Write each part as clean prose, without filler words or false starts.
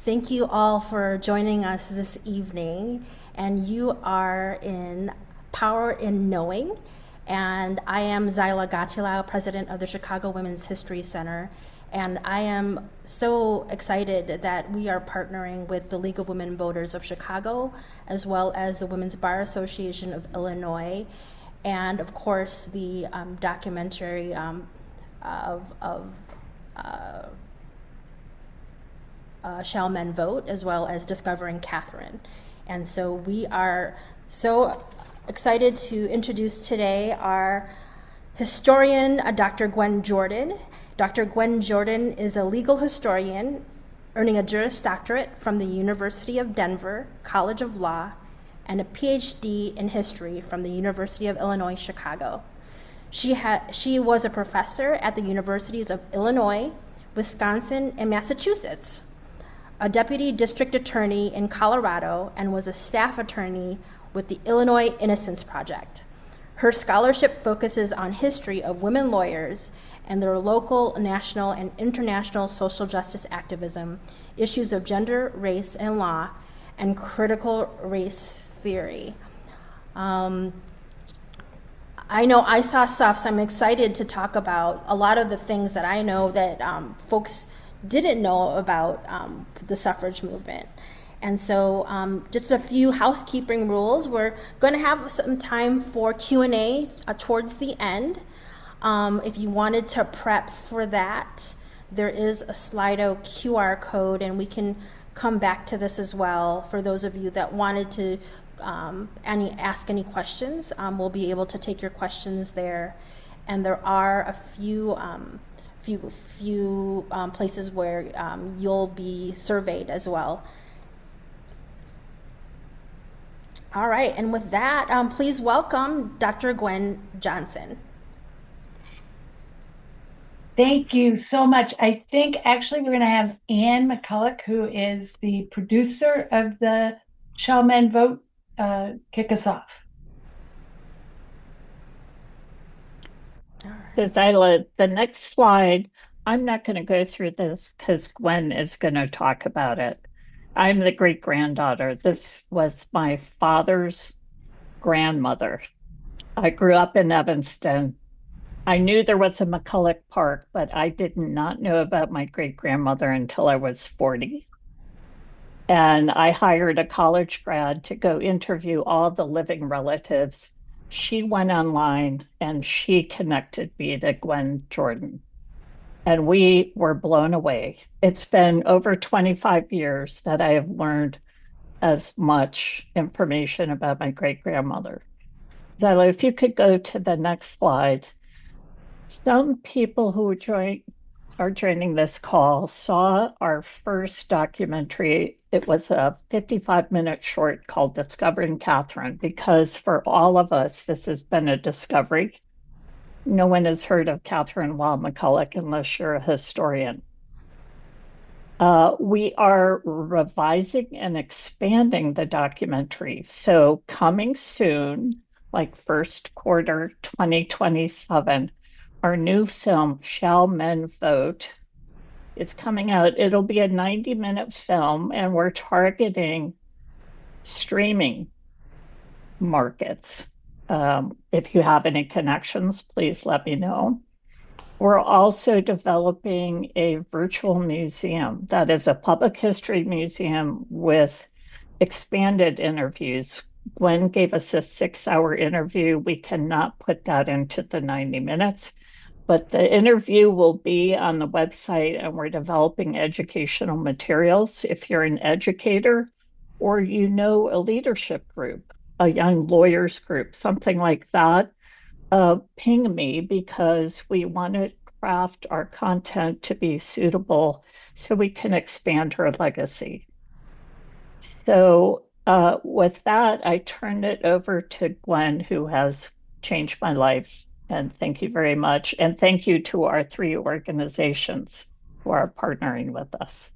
Thank you all for joining us this evening. And you are in Power in Knowing. And I am Zyla Gatila, president of the Chicago Women's History Center. And I am so excited that we are partnering with the League of Women Voters of Chicago, as well as the Women's Bar Association of Illinois, and of course the documentary of Shall Men Vote, as well as Discovering Catharine. And so we are so excited to introduce today our historian, Dr. Gwen Jordan. Dr. Gwen Jordan is a legal historian earning a Juris Doctorate from the University of Denver College of Law and a PhD in history from the University of Illinois, Chicago. She was a professor at the universities of Illinois, Wisconsin, and Massachusetts, a deputy district attorney in Colorado, and was a staff attorney with the Illinois Innocence Project. Her scholarship focuses on history of women lawyers and their local, national, and international social justice activism, issues of gender, race, and law, and critical race theory. I know I saw stuff, so I'm excited to talk about a lot of the things that I know that folks didn't know about the suffrage movement. And so just a few housekeeping rules. We're going to have some time for Q&A towards the end. If you wanted to prep for that, there is a Slido QR code, and we can come back to this as well. For those of you that wanted to ask any questions, we'll be able to take your questions there. And there are a few places where you'll be surveyed as well. All right, and with that, please welcome Dr. Gwen Johnson. Thank you so much. I think actually we're going to have Ann McCulloch, who is the producer of the Shall Men Vote, kick us off. So Zyla, the next slide, I'm not going to go through this because Gwen is going to talk about it. I'm the great-granddaughter. This was my father's grandmother. I grew up in Evanston. I knew there was a McCulloch Park, but I did not know about my great-grandmother until I was 40. And I hired a college grad to go interview all the living relatives. She went online and she connected me to Gwen Jordan. And we were blown away. It's been over 25 years that I have learned as much information about my great-grandmother. Zyla, if you could go to the next slide. Some people who are joining this call saw our first documentary. It was a 55-minute short called Discovering Catharine, because for all of us, this has been a discovery. No one has heard of Catharine Waugh McCulloch unless you're a historian. We are revising and expanding the documentary. So coming soon, like first quarter 2027, our new film, Shall Men Vote, it's coming out. It'll be a 90-minute film, and we're targeting streaming markets. If you have any connections, please let me know. We're also developing a virtual museum that is a public history museum with expanded interviews. Gwen gave us a 6-hour interview. We cannot put that into the 90 minutes, but the interview will be on the website, and we're developing educational materials. If you're an educator or you know a leadership group, a young lawyers group, something like that, ping me, because we want to craft our content to be suitable so we can expand her legacy. So with that, I turn it over to Gwen, who has changed my life. And thank you very much. And thank you to our 3 organizations who are partnering with us.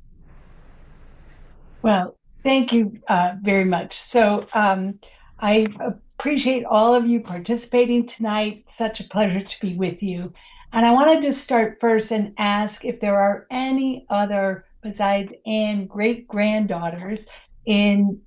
Well, thank you very much. So I appreciate all of you participating tonight. Such a pleasure to be with you. And I wanted to start first and ask if there are any other besides and great-granddaughters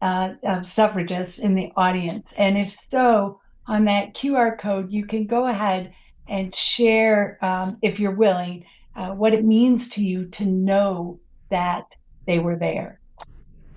of suffragists in the audience? And if so, on that QR code, you can go ahead and share, if you're willing, what it means to you to know that they were there.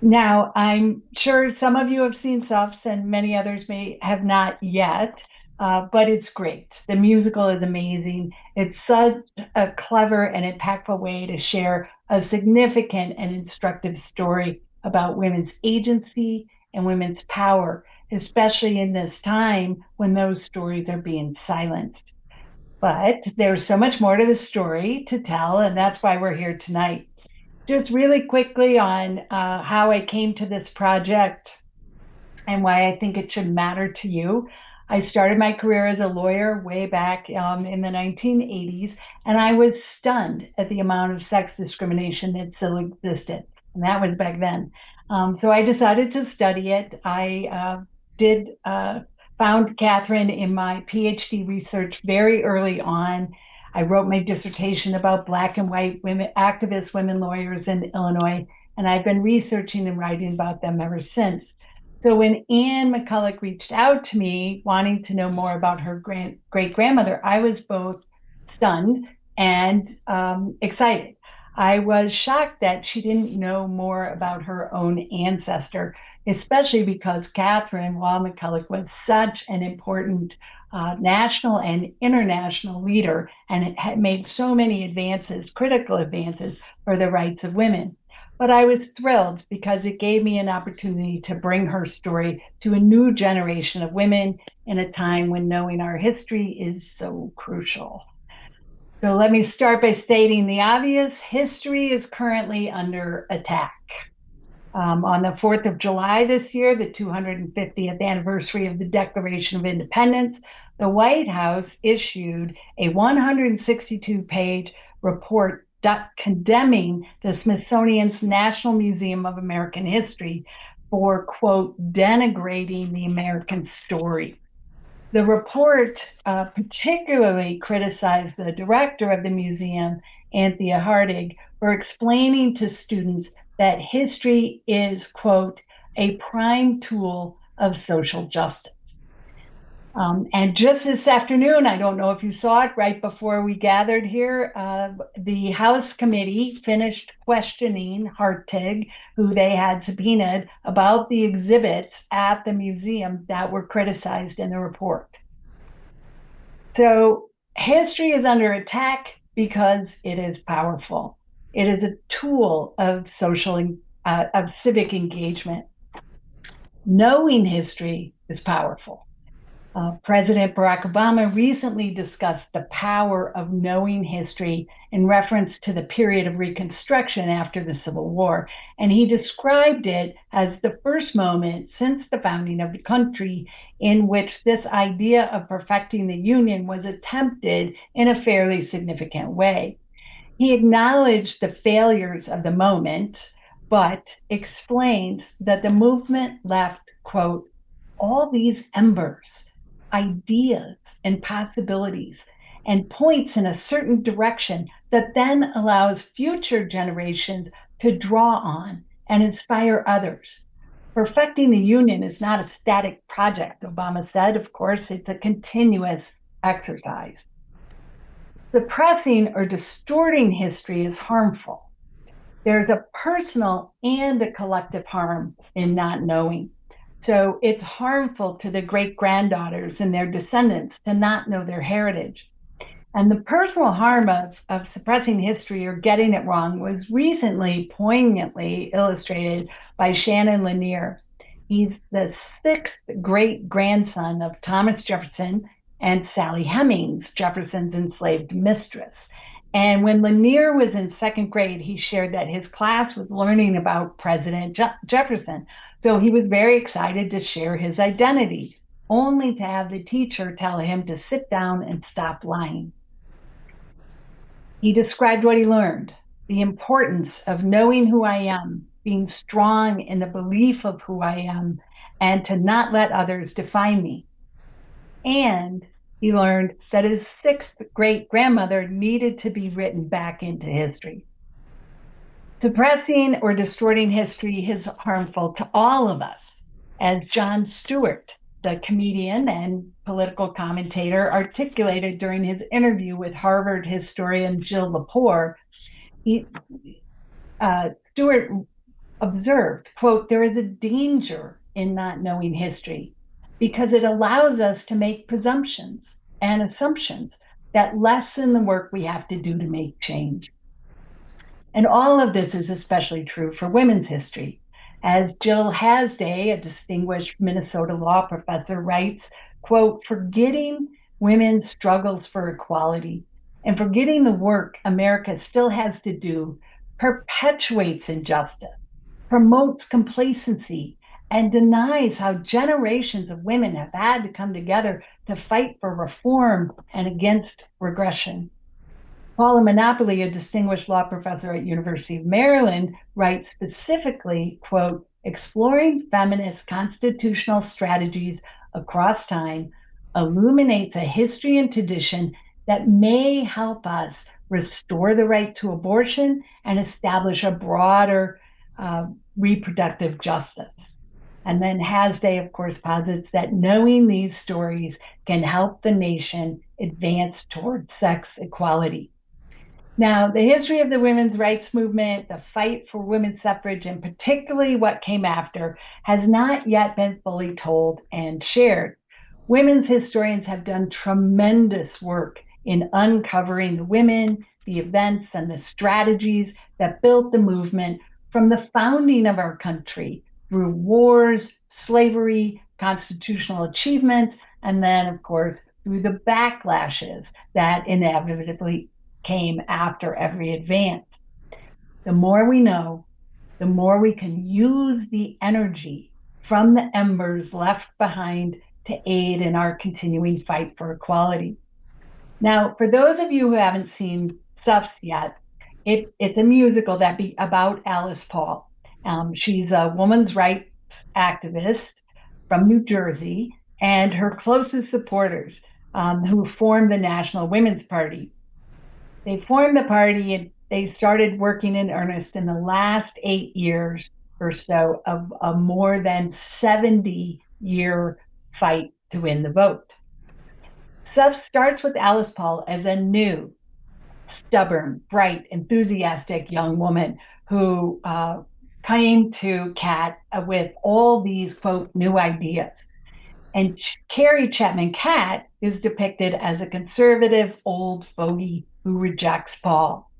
Now, I'm sure some of you have seen Suffs and many others may have not yet, but it's great. The musical is amazing. It's such a clever and impactful way to share a significant and instructive story about women's agency and women's power, especially in this time when those stories are being silenced. But there's so much more to the story to tell, and that's why we're here tonight. Just really quickly on how I came to this project and why I think it should matter to you. I started my career as a lawyer way back in the 1980s, and I was stunned at the amount of sex discrimination that still existed. And that was back then. So I decided to study it. I found Catharine in my PhD research very early on. I wrote my dissertation about Black and white women, activist women lawyers in Illinois, and I've been researching and writing about them ever since. So when Anne McCulloch reached out to me wanting to know more about her great-grandmother, I was both stunned and excited. I was shocked that she didn't know more about her own ancestor, especially because Catharine, Waugh McCulloch, was such an important national and international leader, and it had made so many advances, critical advances, for the rights of women. But I was thrilled because it gave me an opportunity to bring her story to a new generation of women in a time when knowing our history is so crucial. So let me start by stating the obvious. History is currently under attack. On the 4th of July this year, the 250th anniversary of the Declaration of Independence, the White House issued a 162-page report condemning the Smithsonian's National Museum of American History for, quote, denigrating the American story. The report particularly criticized the director of the museum, Anthea Hardig, for explaining to students that history is, quote, a prime tool of social justice. And just this afternoon, I don't know if you saw it right before we gathered here, the House committee finished questioning Hartig, who they had subpoenaed, about the exhibits at the museum that were criticized in the report. So history is under attack because it is powerful. It is a tool of civic engagement. Knowing history is powerful. President Barack Obama recently discussed the power of knowing history in reference to the period of Reconstruction after the Civil War, and he described it as the first moment since the founding of the country in which this idea of perfecting the Union was attempted in a fairly significant way. He acknowledged the failures of the moment, but explains that the movement left, quote, all these embers, ideas and possibilities, and points in a certain direction that then allows future generations to draw on and inspire others. Perfecting the Union is not a static project, Obama said. Of course, it's a continuous exercise. Suppressing or distorting history is harmful. There's a personal and a collective harm in not knowing. So it's harmful to the great-granddaughters and their descendants to not know their heritage. And the personal harm of suppressing history or getting it wrong was recently poignantly illustrated by Shannon Lanier. He's the 6th great-grandson of Thomas Jefferson and Sally Hemings, Jefferson's enslaved mistress. And when Lanier was in 2nd grade, he shared that his class was learning about President Jefferson. So he was very excited to share his identity, only to have the teacher tell him to sit down and stop lying. He described what he learned, the importance of knowing who I am, being strong in the belief of who I am, and to not let others define me. And he learned that his 6th great-grandmother needed to be written back into history. Suppressing or distorting history is harmful to all of us. As Jon Stewart, the comedian and political commentator, articulated during his interview with Harvard historian Jill Lepore, Stewart observed, quote, "There is a danger in not knowing history because it allows us to make presumptions and assumptions that lessen the work we have to do to make change." And all of this is especially true for women's history. As Jill Hasday, a distinguished Minnesota law professor, writes, quote, "Forgetting women's struggles for equality and forgetting the work America still has to do perpetuates injustice, promotes complacency, and denies how generations of women have had to come together to fight for reform and against regression." Paula Monopoly, a distinguished law professor at University of Maryland, writes specifically, quote, "Exploring feminist constitutional strategies across time illuminates a history and tradition that may help us restore the right to abortion and establish a broader reproductive justice." And then Hasday, of course, posits that knowing these stories can help the nation advance towards sex equality. Now, the history of the women's rights movement, the fight for women's suffrage, and particularly what came after, has not yet been fully told and shared. Women's historians have done tremendous work in uncovering the women, the events, and the strategies that built the movement from the founding of our country through wars, slavery, constitutional achievements, and then, of course, through the backlashes that inevitably came after every advance. The more we know, the more we can use the energy from the embers left behind to aid in our continuing fight for equality. Now, for those of you who haven't seen Suffs yet, it's a musical about Alice Paul. She's a women's rights activist from New Jersey, and her closest supporters who formed the National Women's Party. They formed the party and they started working in earnest in the last 8 years or so of a more than 70-year fight to win the vote. Stuff starts with Alice Paul as a new, stubborn, bright, enthusiastic young woman who came to Cat with all these, quote, new ideas. And Carrie Chapman Catt is depicted as a conservative old fogey who rejects Paul.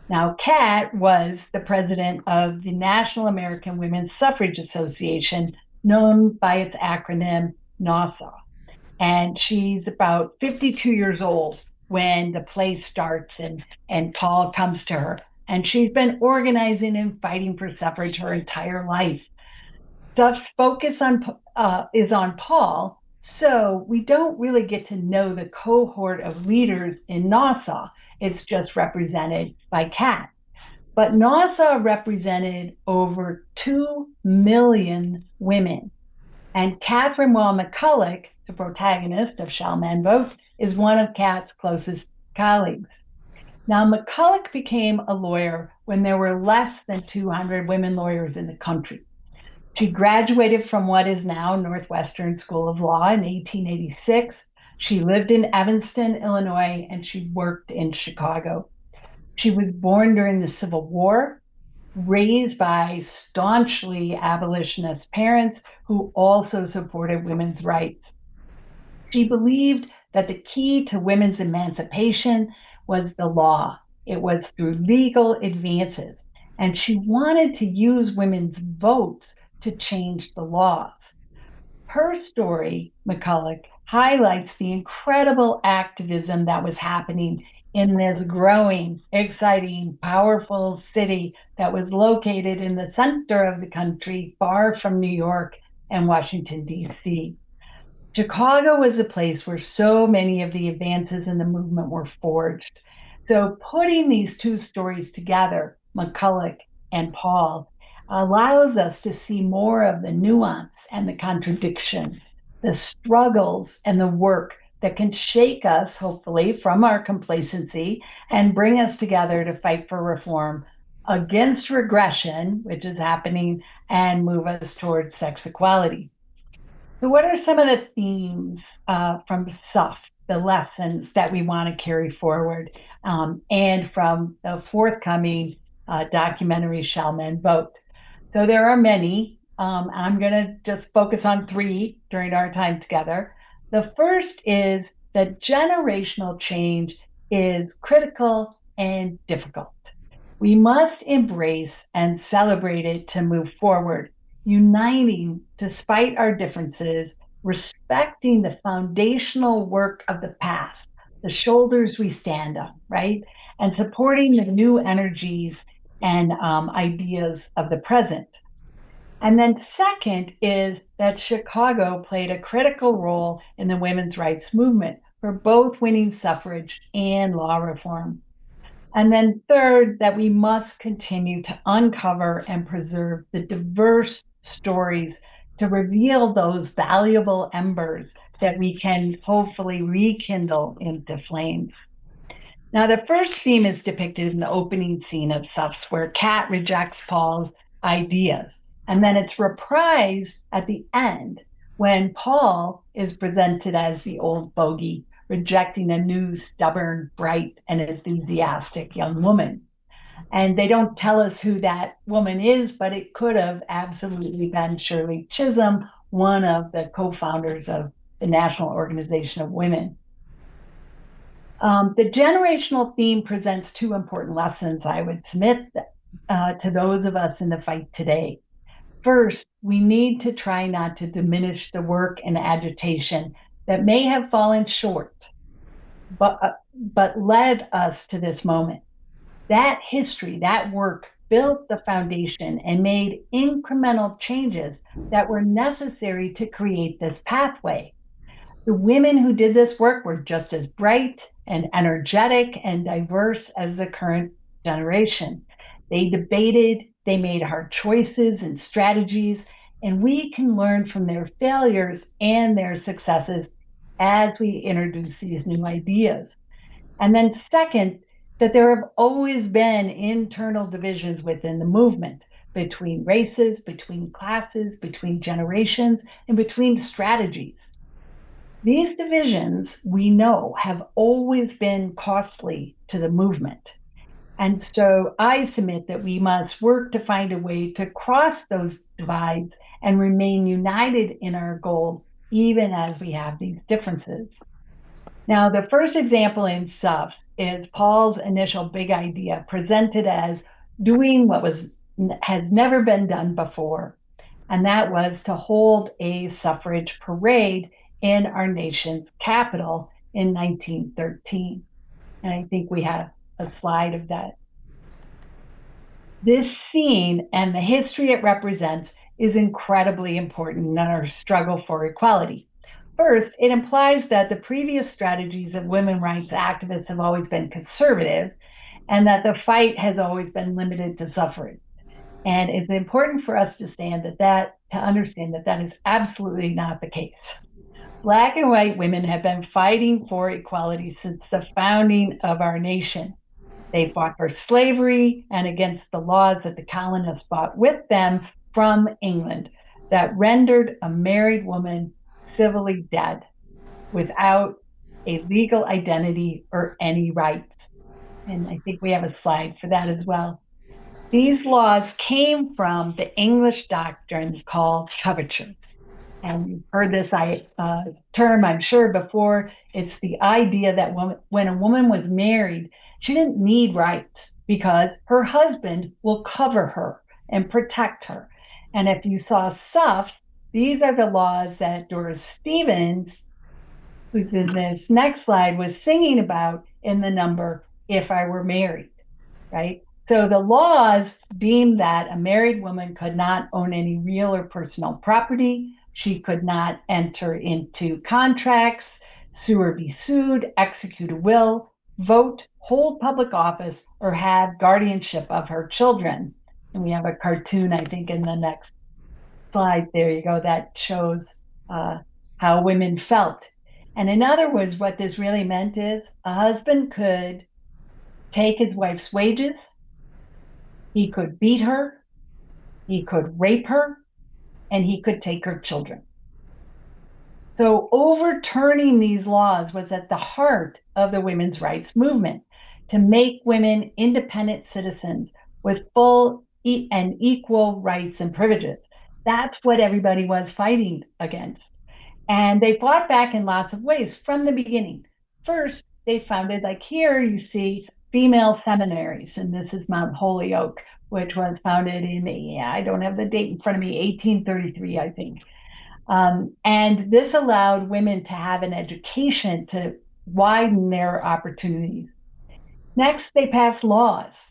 Now, Catt was the president of the National American Women's Suffrage Association, known by its acronym NAWSA. And she's about 52 years old when the play starts and Paul comes to her. And she's been organizing and fighting for suffrage her entire life. Stuff's focus is on Paul, so we don't really get to know the cohort of leaders in Nassau. It's just represented by Cat. But Nassau represented over 2 million women. And Catherine Waugh McCulloch, the protagonist of Shall Men Vote, is one of Cat's closest colleagues. Now, McCulloch became a lawyer when there were less than 200 women lawyers in the country. She graduated from what is now Northwestern School of Law in 1886. She lived in Evanston, Illinois, and she worked in Chicago. She was born during the Civil War, raised by staunchly abolitionist parents who also supported women's rights. She believed that the key to women's emancipation was the law. It was through legal advances, and she wanted to use women's votes to change the laws. Her story, McCulloch, highlights the incredible activism that was happening in this growing, exciting, powerful city that was located in the center of the country, far from New York and Washington, D.C. Chicago was a place where so many of the advances in the movement were forged. So putting these two stories together, McCulloch and Paul, allows us to see more of the nuance and the contradictions, the struggles and the work that can shake us, hopefully, from our complacency and bring us together to fight for reform against regression, which is happening, and move us towards sex equality. So, what are some of the themes from SUF, the lessons that we want to carry forward, and from the forthcoming documentary Shall Men Vote? So, there are many. I'm going to just focus on three during our time together. The first is that generational change is critical and difficult. We must embrace and celebrate it to move forward, uniting despite our differences, respecting the foundational work of the past, the shoulders we stand on, right? And supporting the new energies and ideas of the present. And then, second, is that Chicago played a critical role in the women's rights movement for both winning suffrage and law reform. And then third, that we must continue to uncover and preserve the diverse stories to reveal those valuable embers that we can hopefully rekindle into flames. Now, the first theme is depicted in the opening scene of SUFS, where Kat rejects Paul's ideas. And then it's reprised at the end when Paul is presented as the old bogey, rejecting a new, stubborn, bright, and enthusiastic young woman. And they don't tell us who that woman is, but it could have absolutely been Shirley Chisholm, one of the co-founders of the National Organization of Women. The generational theme presents two important lessons I would submit to those of us in the fight today. First, we need to try not to diminish the work and agitation that may have fallen short, but led us to this moment. That history, that work built the foundation and made incremental changes that were necessary to create this pathway. The women who did this work were just as bright and energetic and diverse as the current generation. They debated, they made hard choices and strategies, and we can learn from their failures and their successes as we introduce these new ideas. And then second, that there have always been internal divisions within the movement, between races, between classes, between generations, and between strategies. These divisions, we know, have always been costly to the movement. And so I submit that we must work to find a way to cross those divides and remain united in our goals, even as we have these differences. Now, the first example in SUFS is Paul's initial big idea, presented as doing what has never been done before, and that was to hold a suffrage parade in our nation's capital in 1913. And I think we have a slide of that. This scene and the history it represents is incredibly important in our struggle for equality. First, it implies that the previous strategies of women's rights activists have always been conservative and that the fight has always been limited to suffrage. And it's important for us to understand that is absolutely not the case. Black and white women have been fighting for equality since the founding of our nation. They fought for slavery and against the laws that the colonists brought with them from England that rendered a married woman civilly dead without a legal identity or any rights. And I think we have a slide for that as well. These laws came from the English doctrine called coverture. And you've heard this term, I'm sure, before. It's the idea that when a woman was married, she didn't need rights because her husband will cover her and protect her. And if you saw SUFs, these are the laws that Doris Stevens, who's in this next slide, was singing about in the number If I Were Married, right? So the laws deemed that a married woman could not own any real or personal property. She could not enter into contracts, sue or be sued, execute a will, vote, hold public office, or have guardianship of her children. And we have a cartoon, I think, in the next slide. There you go. That shows how women felt. And in other words, what this really meant is a husband could take his wife's wages, He could beat her, he could rape her, and he could take her children. So overturning these laws was at the heart of the women's rights movement to make women independent citizens with full and equal rights and privileges. That's what everybody was fighting against. And they fought back in lots of ways from the beginning. First, they founded, like here you see, female seminaries, and this is Mount Holyoke, which was founded in, I don't have the date in front of me, 1833, I think. And this allowed women to have an education to widen their opportunities. Next, they passed laws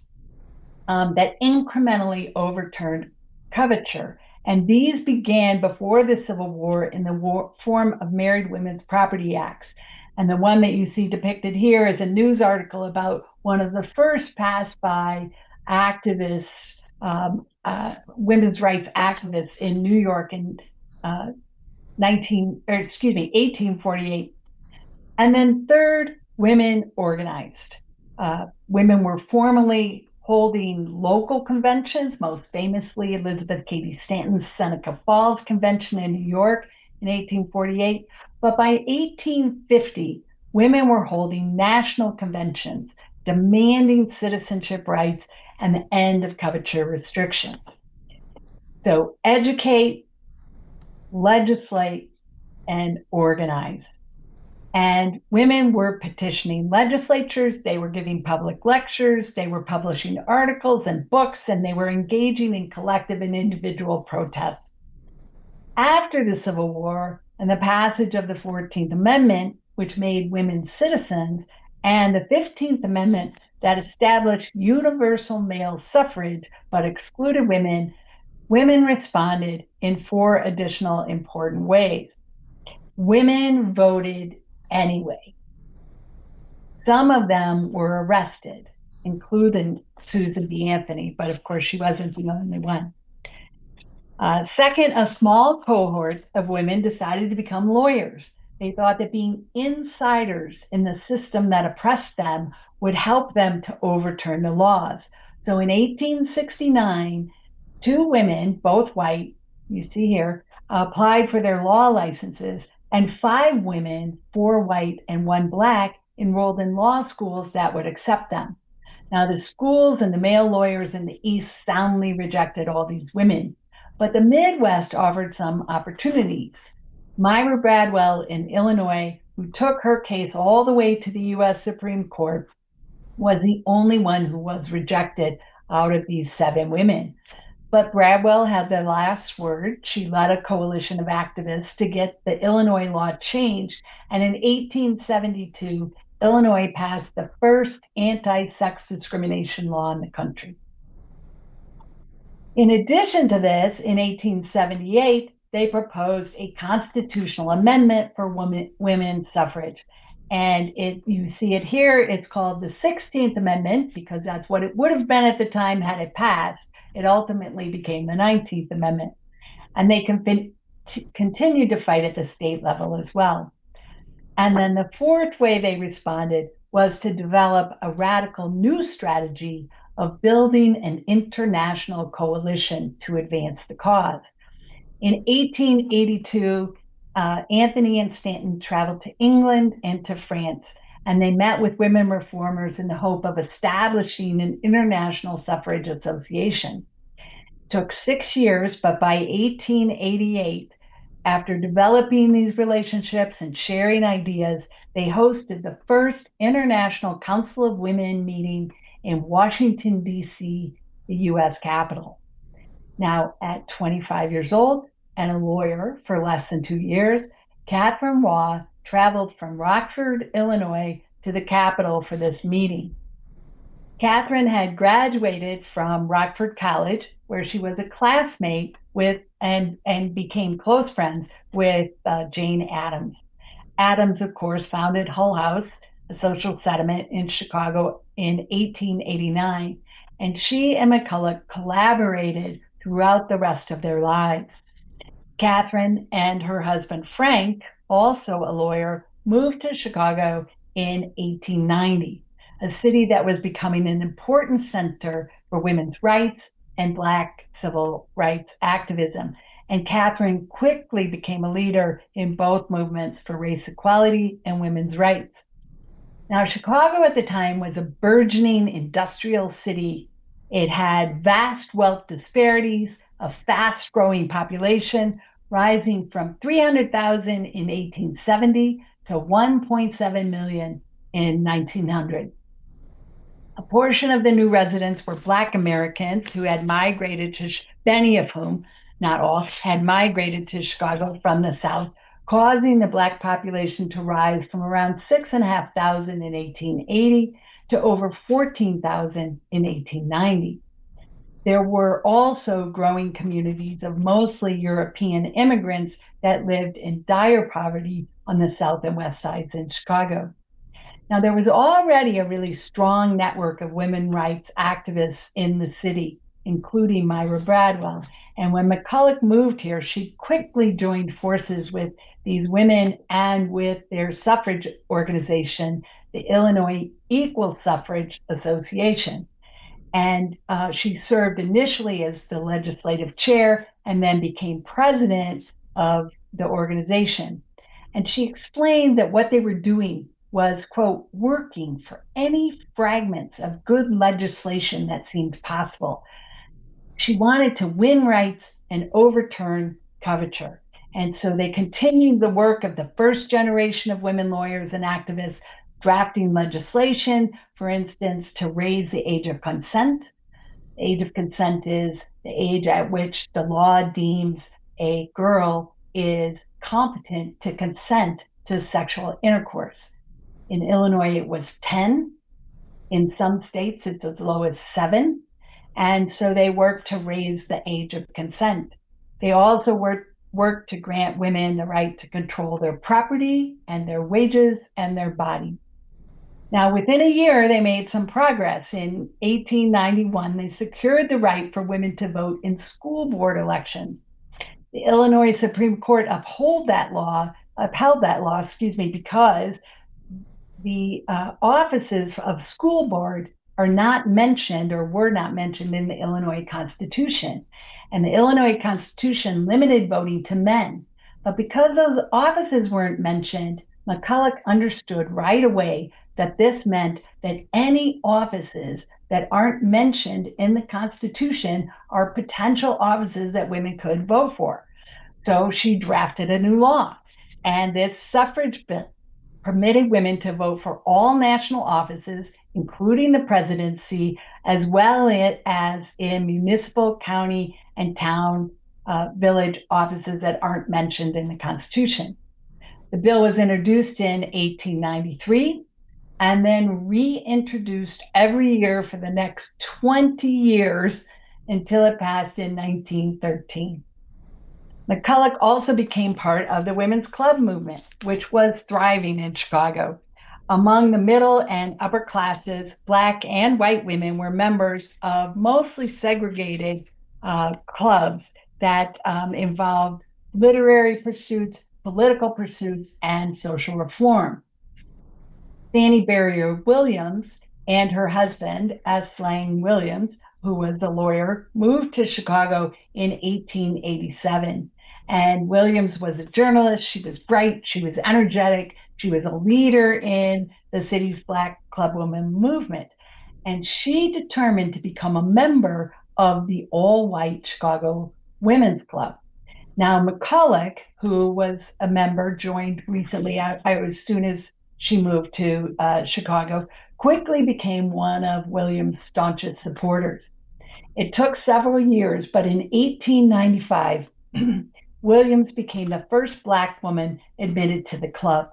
that incrementally overturned coverture. And these began before the Civil War in the form of Married Women's Property Acts. And the one that you see depicted here is a news article about one of the first passed by activists, women's rights activists in New York in 1848. And then third, women organized. Women were formally holding local conventions, most famously Elizabeth Cady Stanton's Seneca Falls Convention in New York in 1848. But by 1850, women were holding national conventions demanding citizenship rights and the end of coverture restrictions. So educate, legislate, and organize. And women were petitioning legislatures, they were giving public lectures, they were publishing articles and books, and they were engaging in collective and individual protests. After the Civil War and the passage of the 14th Amendment, which made women citizens, and the 15th Amendment that established universal male suffrage but excluded women, women responded in 4 additional important ways. Women voted anyway. Some of them were arrested, including Susan B. Anthony, but of course she wasn't the only one. Second, a small cohort of women decided to become lawyers. They thought that being insiders in the system that oppressed them would help them to overturn the laws. So in 1869, 2 women, both white, you see here, applied for their law licenses, and 5 women, 4 white and 1 black, enrolled in law schools that would accept them. Now, the schools and the male lawyers in the East soundly rejected all these women, but the Midwest offered some opportunities. Myra Bradwell in Illinois, who took her case all the way to the U.S. Supreme Court, was the only one who was rejected out of these 7 women. But Bradwell had the last word. She led a coalition of activists to get the Illinois law changed. And in 1872, Illinois passed the first anti-sex discrimination law in the country. In addition to this, in 1878, they proposed a constitutional amendment for women's suffrage. And you see it here, it's called the 16th Amendment because that's what it would have been at the time had it passed. It ultimately became the 19th Amendment. And they continued to fight at the state level as well. And then the fourth way they responded was to develop a radical new strategy of building an international coalition to advance the cause. In 1882, Anthony and Stanton traveled to England and to France, and they met with women reformers in the hope of establishing an international suffrage association. It took 6 years, but by 1888, after developing these relationships and sharing ideas, they hosted the first International Council of Women meeting in Washington, D.C., the U.S. Capitol. Now, at 25 years old and a lawyer for less than 2 years, Catharine Waugh traveled from Rockford, Illinois, to the Capitol for this meeting. Catharine had graduated from Rockford College, where she was a classmate with and became close friends with Jane Addams. Addams, of course, founded Hull House, a social settlement in Chicago in 1889, and she and McCulloch collaborated throughout the rest of their lives. Catharine and her husband Frank, also a lawyer, moved to Chicago in 1890, a city that was becoming an important center for women's rights and Black civil rights activism. And Catharine quickly became a leader in both movements for race equality and women's rights. Now, Chicago at the time was a burgeoning industrial city. It had vast wealth disparities, a fast growing population, rising from 300,000 in 1870 to 1.7 million in 1900. A portion of the new residents were Black Americans who had migrated to, many of whom, not all, had migrated to Chicago from the South, causing the Black population to rise from around 6,500 in 1880 to over 14,000 in 1890. There were also growing communities of mostly European immigrants that lived in dire poverty on the South and West sides in Chicago. Now, there was already a really strong network of women's rights activists in the city, including Myra Bradwell. And when McCulloch moved here, she quickly joined forces with these women and with their suffrage organization, the Illinois Equal Suffrage Association. And she served initially as the legislative chair and then became president of the organization. And she explained that what they were doing was, quote, working for any fragments of good legislation that seemed possible. She wanted to win rights and overturn coverture. And so they continued the work of the first generation of women lawyers and activists, drafting legislation, for instance, to raise the age of consent. The age of consent is the age at which the law deems a girl is competent to consent to sexual intercourse. In Illinois, it was 10. In some states, it's as low as 7. And so they worked to raise the age of consent. They also worked to grant women the right to control their property and their wages and their body. Now, within a year, they made some progress. In 1891, they secured the right for women to vote in school board elections. The Illinois Supreme Court upheld that law, because the offices of school board are not mentioned or were not mentioned in the Illinois Constitution. And the Illinois Constitution limited voting to men. But because those offices weren't mentioned, McCulloch understood right away that this meant that any offices that aren't mentioned in the Constitution are potential offices that women could vote for. So she drafted a new law. And this suffrage bill permitted women to vote for all national offices, including the presidency, as well as in municipal, county, and town village offices that aren't mentioned in the Constitution. The bill was introduced in 1893 and then reintroduced every year for the next 20 years until it passed in 1913. McCulloch also became part of the women's club movement, which was thriving in Chicago. Among the middle and upper classes, Black and white women were members of mostly segregated clubs that involved literary pursuits, political pursuits, and social reform. Fannie Barrier Williams and her husband, S. Lang Williams, who was a lawyer, moved to Chicago in 1887. And Williams was a journalist. She was bright. She was energetic. She was a leader in the city's Black clubwoman movement. And she determined to become a member of the all-white Chicago Women's Club. Now, McCulloch, who was a member, joined recently, as soon as she moved to Chicago, quickly became one of Williams' staunchest supporters. It took several years, but in 1895, Williams became the first Black woman admitted to the club.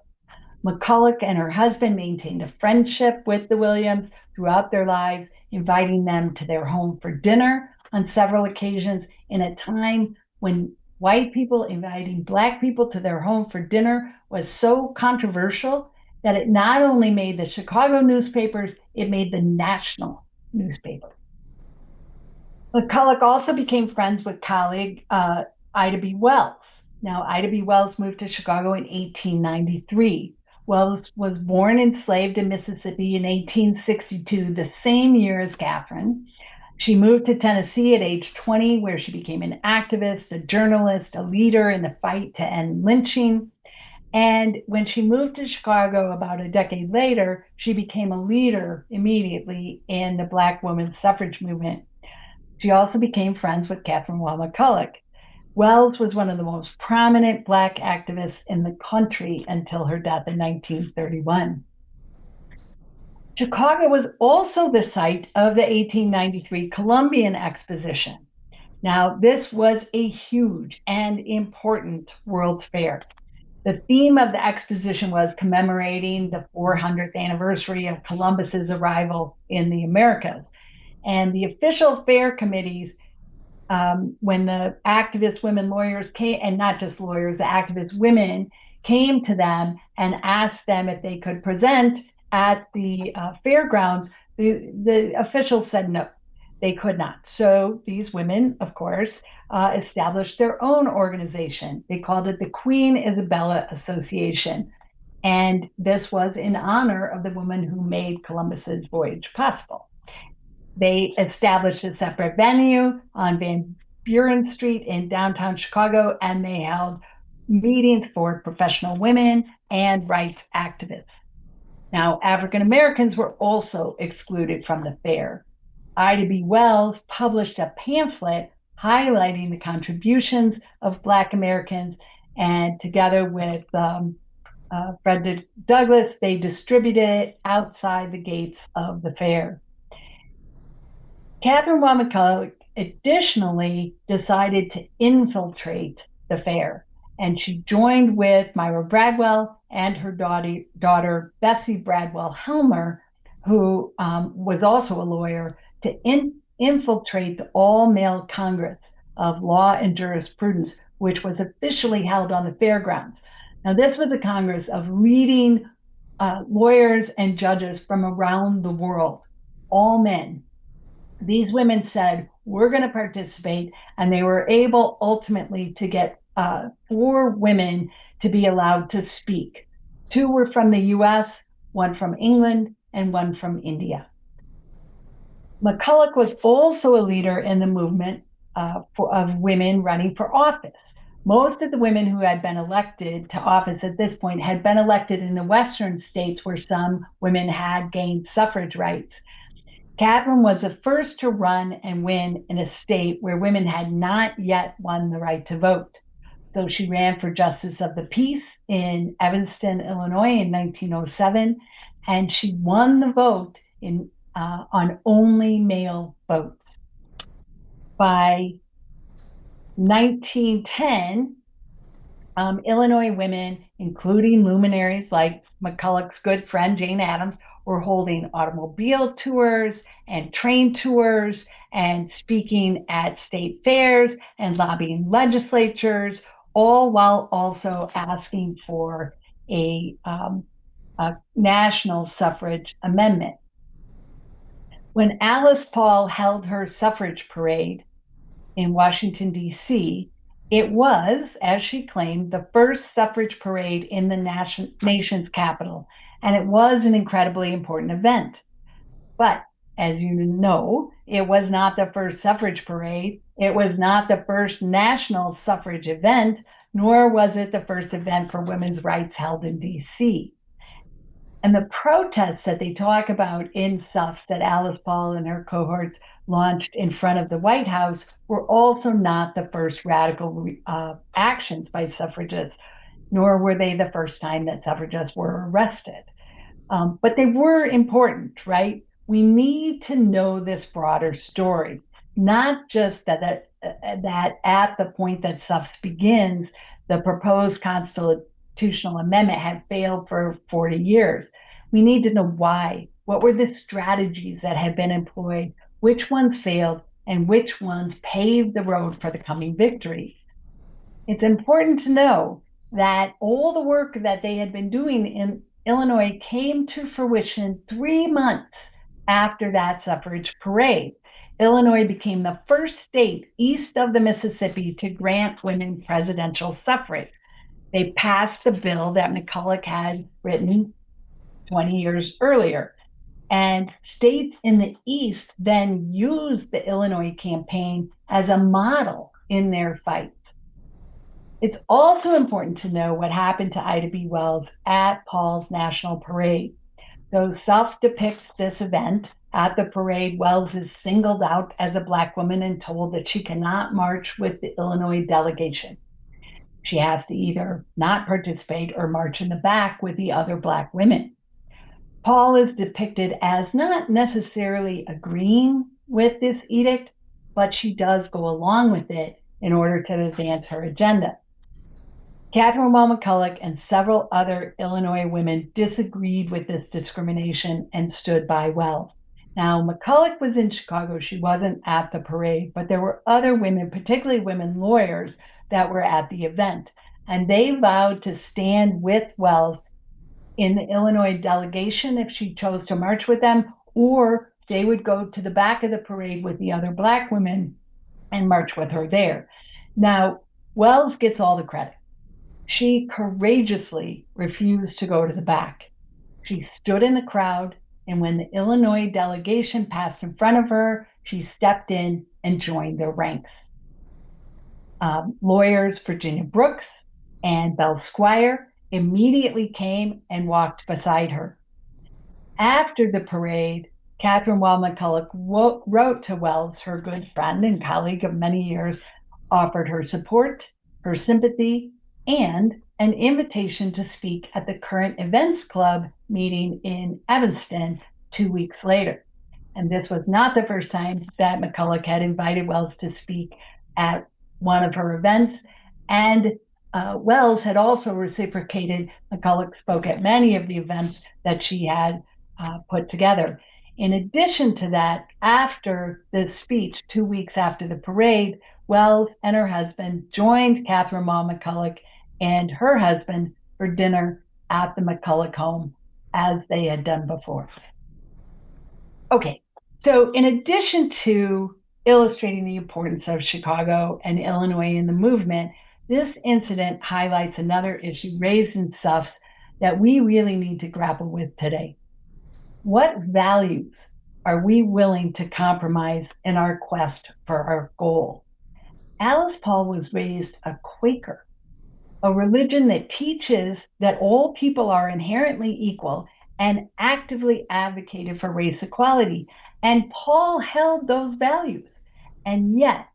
McCulloch and her husband maintained a friendship with the Williams throughout their lives, inviting them to their home for dinner on several occasions in a time when white people inviting Black people to their home for dinner was so controversial that it not only made the Chicago newspapers, it made the national newspaper. McCulloch also became friends with colleague Ida B. Wells. Now, Ida B. Wells moved to Chicago in 1893. Wells was born enslaved in Mississippi in 1862, the same year as Catharine. She moved to Tennessee at age 20, where she became an activist, a journalist, a leader in the fight to end lynching. And when she moved to Chicago about a decade later, she became a leader immediately in the Black women's suffrage movement. She also became friends with Catherine Waugh McCulloch. Wells was one of the most prominent Black activists in the country until her death in 1931. Chicago was also the site of the 1893 Columbian Exposition. Now, this was a huge and important World's Fair. The theme of the exposition was commemorating the 400th anniversary of Columbus's arrival in the Americas. And the official fair committees, when the activist women lawyers came, and not just lawyers, the activist women came to them and asked them if they could present at the fairgrounds, the officials said no, they could not. So these women, of course, established their own organization. They called it the Queen Isabella Association. And this was in honor of the woman who made Columbus's voyage possible. They established a separate venue on Van Buren Street in downtown Chicago, and they held meetings for professional women and rights activists. Now, African Americans were also excluded from the fair. Ida B. Wells published a pamphlet highlighting the contributions of Black Americans, and together with Frederick Douglass, they distributed it outside the gates of the fair. Catherine Waugh McCulloch additionally decided to infiltrate the fair, and she joined with Myra Bradwell and her daughter Bessie Bradwell Helmer, who was also a lawyer, to infiltrate the all-male Congress of Law and Jurisprudence, which was officially held on the fairgrounds. Now, this was a Congress of leading lawyers and judges from around the world, all men. These women said, we're going to participate, and they were able ultimately to get 4 women to be allowed to speak. 2 were from the US, 1 from England, and 1 from India. McCulloch was also a leader in the movement of women running for office. Most of the women who had been elected to office at this point had been elected in the Western states where some women had gained suffrage rights. Catherine was the first to run and win in a state where women had not yet won the right to vote. So she ran for Justice of the Peace in Evanston, Illinois in 1907, and she won the vote on only male votes. By 1910, Illinois women, including luminaries like McCulloch's good friend Jane Addams, were holding automobile tours and train tours and speaking at state fairs and lobbying legislatures, all while also asking for a national suffrage amendment. When Alice Paul held her suffrage parade in Washington, D.C., it was, as she claimed, the first suffrage parade in the nation's capital, and it was an incredibly important event. But as you know, it was not the first suffrage parade, it was not the first national suffrage event, nor was it the first event for women's rights held in D.C. And the protests that they talk about in Suffs that Alice Paul and her cohorts launched in front of the White House were also not the first radical actions by suffragists, nor were they the first time that suffragists were arrested. But they were important, right? We need to know this broader story, not just that at the point that Suffs begins, the proposed constitutional amendment had failed for 40 years. We need to know why. What were the strategies that had been employed? Which ones failed and which ones paved the road for the coming victory? It's important to know that all the work that they had been doing in Illinois came to fruition 3 months after that suffrage parade. Illinois became the first state east of the Mississippi to grant women presidential suffrage. They passed the bill that McCulloch had written 20 years earlier. And states in the East then used the Illinois campaign as a model in their fights. It's also important to know what happened to Ida B. Wells at Paul's National Parade. Though Self depicts this event, at the parade, Wells is singled out as a Black woman and told that she cannot march with the Illinois delegation. She has to either not participate or march in the back with the other Black women. Paul is depicted as not necessarily agreeing with this edict, but she does go along with it in order to advance her agenda. Catharine Waugh McCulloch and several other Illinois women disagreed with this discrimination and stood by Wells. Now, McCulloch was in Chicago. She wasn't at the parade, but there were other women, particularly women lawyers, that were at the event. And they vowed to stand with Wells in the Illinois delegation if she chose to march with them, or they would go to the back of the parade with the other Black women and march with her there. Now, Wells gets all the credit. She courageously refused to go to the back. She stood in the crowd, and when the Illinois delegation passed in front of her, she stepped in and joined their ranks. Lawyers Virginia Brooks and Belle Squire immediately came and walked beside her. After the parade, Catharine Waugh McCulloch wrote to Wells, her good friend and colleague of many years, offered her support, her sympathy, and an invitation to speak at the Current Events Club meeting in Evanston 2 weeks later. And this was not the first time that McCulloch had invited Wells to speak at one of her events. And Wells had also reciprocated. McCulloch spoke at many of the events that she had put together. In addition to that, after this speech, 2 weeks after the parade, Wells and her husband joined Catharine Waugh McCulloch and her husband for dinner at the McCulloch home, as they had done before. Okay, so in addition to illustrating the importance of Chicago and Illinois in the movement, this incident highlights another issue raised in SUFS that we really need to grapple with today. What values are we willing to compromise in our quest for our goal? Alice Paul was raised a Quaker, a religion that teaches that all people are inherently equal and actively advocated for race equality. And Paul held those values. And yet,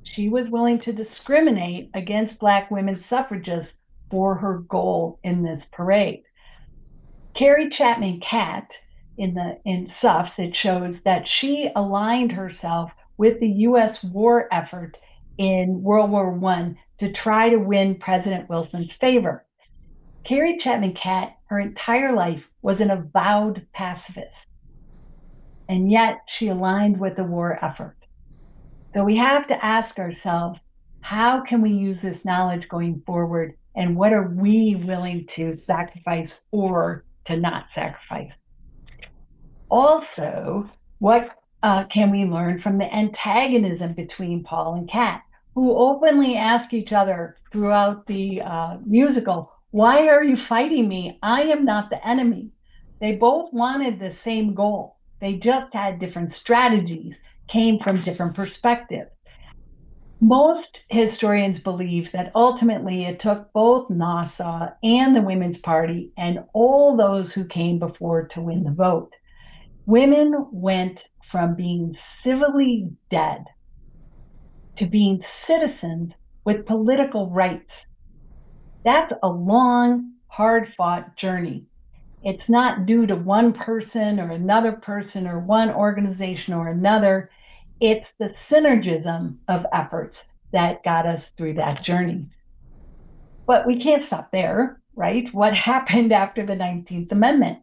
she was willing to discriminate against Black women suffragists for her goal in this parade. Carrie Chapman Catt, in SUFS, it shows that she aligned herself with the U.S. war effort in World War I to try to win President Wilson's favor. Carrie Chapman Catt, her entire life, was an avowed pacifist, and yet she aligned with the war effort. So we have to ask ourselves, how can we use this knowledge going forward, and what are we willing to sacrifice or to not sacrifice? Also, what can we learn from the antagonism between Paul and Catt, who openly ask each other throughout the musical, "Why are you fighting me? I am not the enemy." They both wanted the same goal. They just had different strategies, came from different perspectives. Most historians believe that ultimately it took both Nassau and the Women's Party and all those who came before to win the vote. Women went from being civilly dead to being citizens with political rights. That's a long, hard-fought journey. It's not due to one person or another person or one organization or another. It's the synergism of efforts that got us through that journey. But we can't stop there, right? What happened after the 19th Amendment?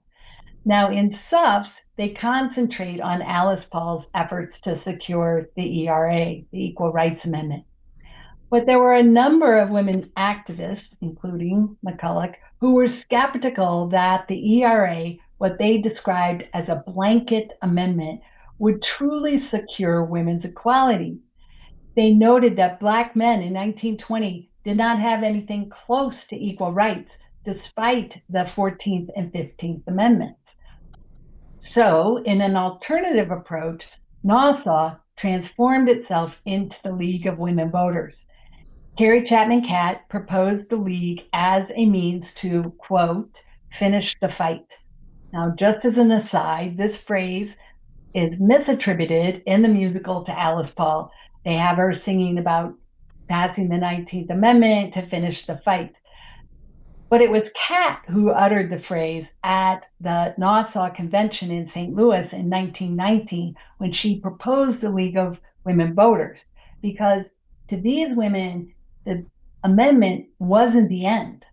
Now, in SUFS, they concentrate on Alice Paul's efforts to secure the ERA, the Equal Rights Amendment. But there were a number of women activists, including McCulloch, who were skeptical that the ERA, what they described as a blanket amendment, would truly secure women's equality. They noted that Black men in 1920 did not have anything close to equal rights, despite the 14th and 15th Amendments. So, in an alternative approach, Nassau transformed itself into the League of Women Voters. Carrie Chapman Catt proposed the League as a means to, quote, finish the fight. Now, just as an aside, this phrase is misattributed in the musical to Alice Paul. They have her singing about passing the 19th Amendment to finish the fight. But it was Catt who uttered the phrase at the Nassau Convention in St. Louis in 1919 when she proposed the League of Women Voters, because to these women, the amendment wasn't the end.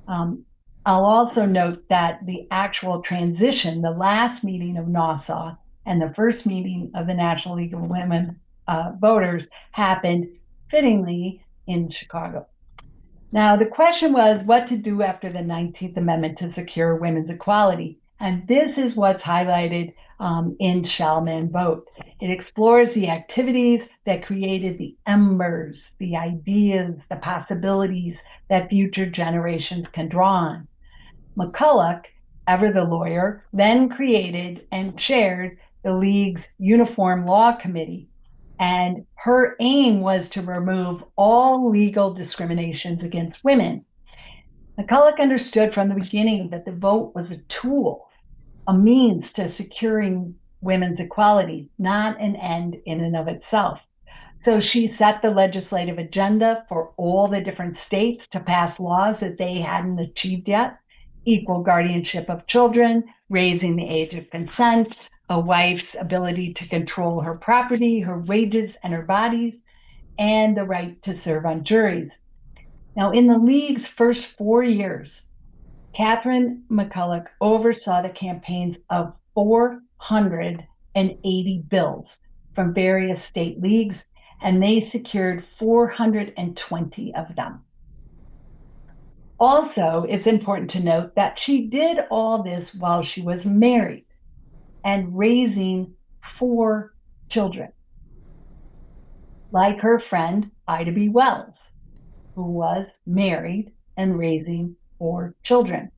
I'll also note that the actual transition, the last meeting of Nassau and the first meeting of the National League of Women Voters happened fittingly in Chicago. Now, the question was what to do after the 19th Amendment to secure women's equality. And this is what's highlighted in Shall Men Vote. It explores the activities that created the embers, the ideas, the possibilities that future generations can draw on. McCulloch, ever the lawyer, then created and chaired the League's Uniform Law Committee. And her aim was to remove all legal discriminations against women. McCulloch understood from the beginning that the vote was a tool, a means to securing women's equality, not an end in and of itself. So she set the legislative agenda for all the different states to pass laws that they hadn't achieved yet: equal guardianship of children, raising the age of consent, a wife's ability to control her property, her wages, and her bodies, and the right to serve on juries. Now, in the League's first 4 years, Catharine McCulloch oversaw the campaigns of 480 bills from various state leagues, and they secured 420 of them. Also, it's important to note that she did all this while she was married and raising 4 children, like her friend Ida B. Wells, who was married and raising 4 children.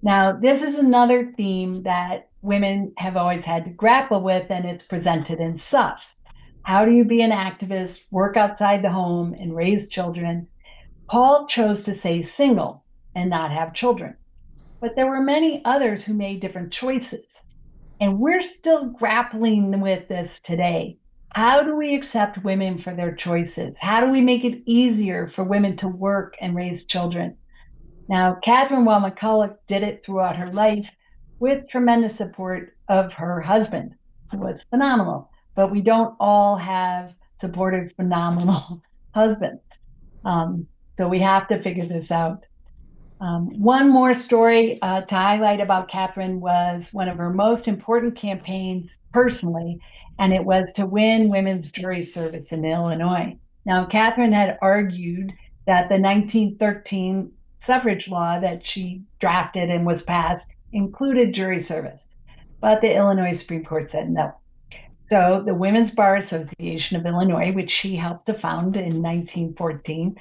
Now, this is another theme that women have always had to grapple with, and it's presented in SUFs. How do you be an activist, work outside the home, and raise children? Paul chose to stay single and not have children, but there were many others who made different choices. And we're still grappling with this today. How do we accept women for their choices? How do we make it easier for women to work and raise children? Now, Catharine McCulloch did it throughout her life with tremendous support of her husband, who was phenomenal. But we don't all have supportive, phenomenal husbands. So we have to figure this out. One more story to highlight about Catharine was one of her most important campaigns personally, and it was to win women's jury service in Illinois. Now, Catharine had argued that the 1913 suffrage law that she drafted and was passed included jury service, but the Illinois Supreme Court said no. So the Women's Bar Association of Illinois, which she helped to found in 1914,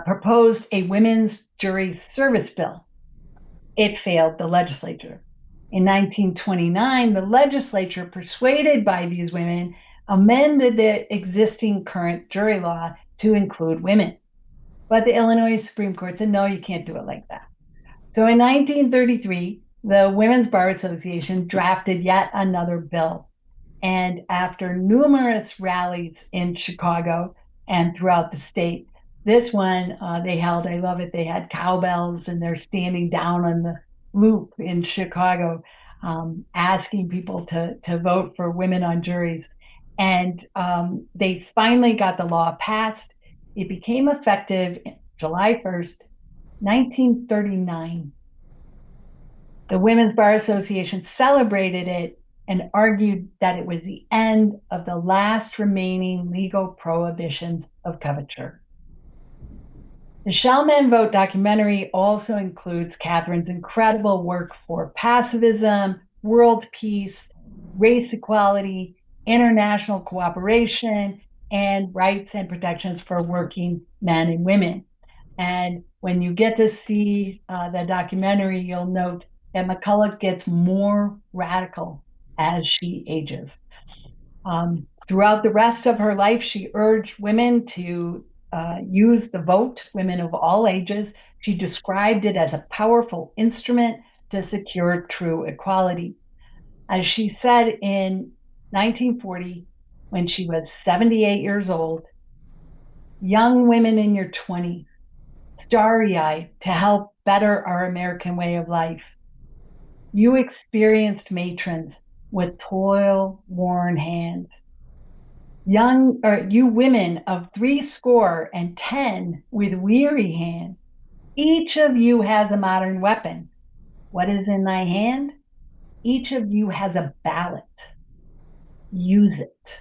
proposed a women's jury service bill. It failed the legislature. In 1929, the legislature, persuaded by these women, amended the existing current jury law to include women. But the Illinois Supreme Court said, no, you can't do it like that. So in 1933, the Women's Bar Association drafted yet another bill. And after numerous rallies in Chicago and throughout the state, this one they held, I love it, they had cowbells and they're standing down on the loop in Chicago asking people to vote for women on juries. And they finally got the law passed. It became effective July 1st, 1939. The Women's Bar Association celebrated it and argued that it was the end of the last remaining legal prohibitions of coverture. The Shall Men Vote documentary also includes Catharine's incredible work for pacifism, world peace, race equality, international cooperation, and rights and protections for working men and women. And when you get to see the documentary, you'll note and McCulloch gets more radical as she ages. Throughout the rest of her life, she urged women to use the vote, women of all ages. She described it as a powerful instrument to secure true equality. As she said in 1940, when she was 78 years old, young women in your 20s, starry-eyed to help better our American way of life. You experienced matrons with toil-worn hands. You women of 70 with weary hands. Each of you has a modern weapon. What is in thy hand? Each of you has a ballot. Use it.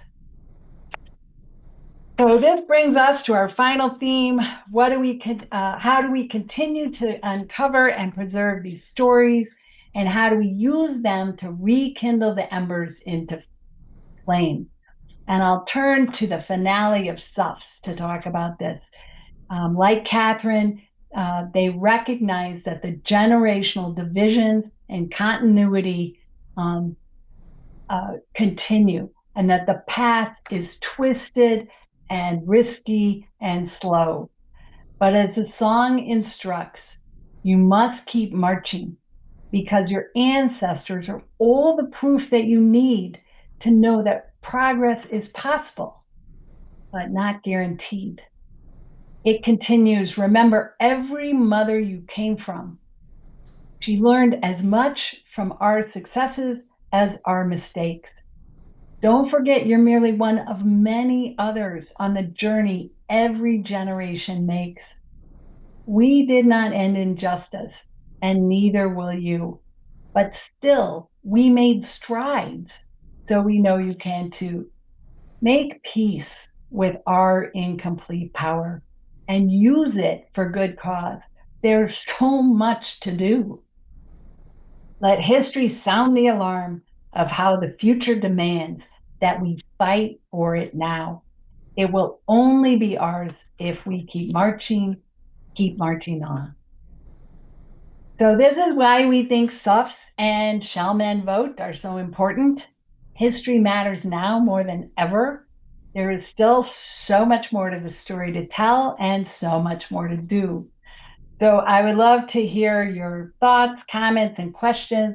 So this brings us to our final theme. How do we continue to uncover and preserve these stories, and how do we use them to rekindle the embers into flame? And I'll turn to the finale of Suffs to talk about this. Like Catharine, they recognize that the generational divisions and continuity continue, and that the path is twisted and risky and slow. But as the song instructs, you must keep marching, because your ancestors are all the proof that you need to know that progress is possible, but not guaranteed. It continues, remember every mother you came from. She learned as much from our successes as our mistakes. Don't forget you're merely one of many others on the journey every generation makes. We did not end in justice, and neither will you. But still, we made strides, so we know you can too. Make peace with our incomplete power and use it for good cause. There's so much to do. Let history sound the alarm of how the future demands that we fight for it now. It will only be ours if we keep marching on. So this is why we think Suffs and Shall Men Vote are so important. History matters now more than ever. There is still so much more to the story to tell and so much more to do. So I would love to hear your thoughts, comments, and questions